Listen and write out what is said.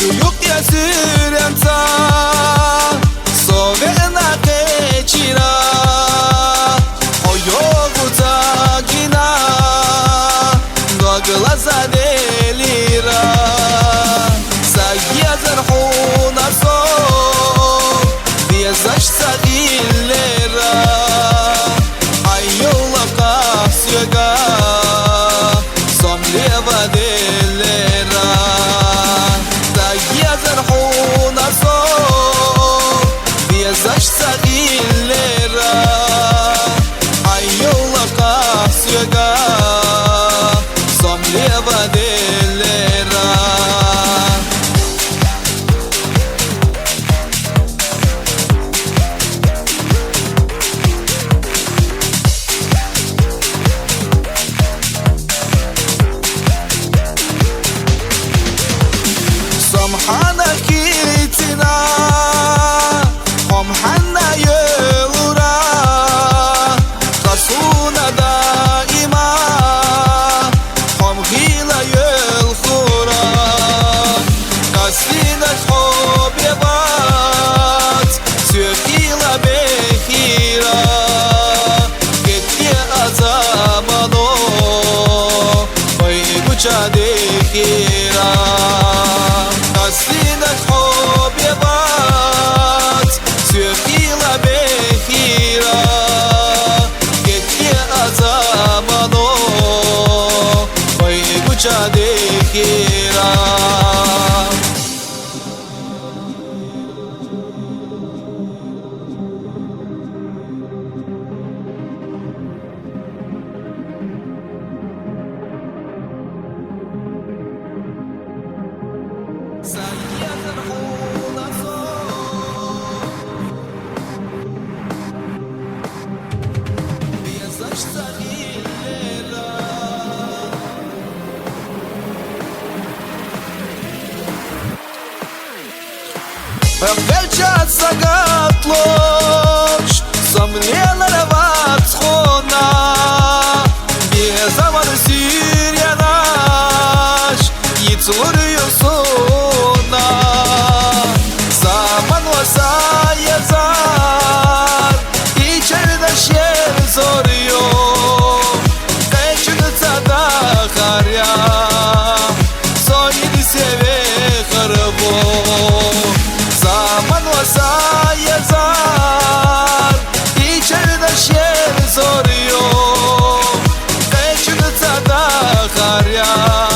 Шуюк я сыренца, совена кечира, ойогу цагина, до глаза делира, сагьязар хуна сон, везаш сагиллера, айола касьяга, сомлева делера. Yazarhuna son Viyazaş sagillera Ayyola kasyaga Somleva delera Somhana kiritina Homhana yılura Kasuna daima Homhila yılhura Kasina hobebat Sökila behira Getye azamano Oyguca dehira Kasina hobebat Sökila behira Getye azamano Oyguca dehira Yazarhuna son Viyazaş sagillera Величат загатлош Сомлелара вацхона Безавар сирянаш Yitzur yusuna Zaman vasa yazar İçeride şer zoruyor Kaçınıza da karya Soyini seve kırbo Zaman vasa yazar İçeride şer zoruyor Kaçınıza da karya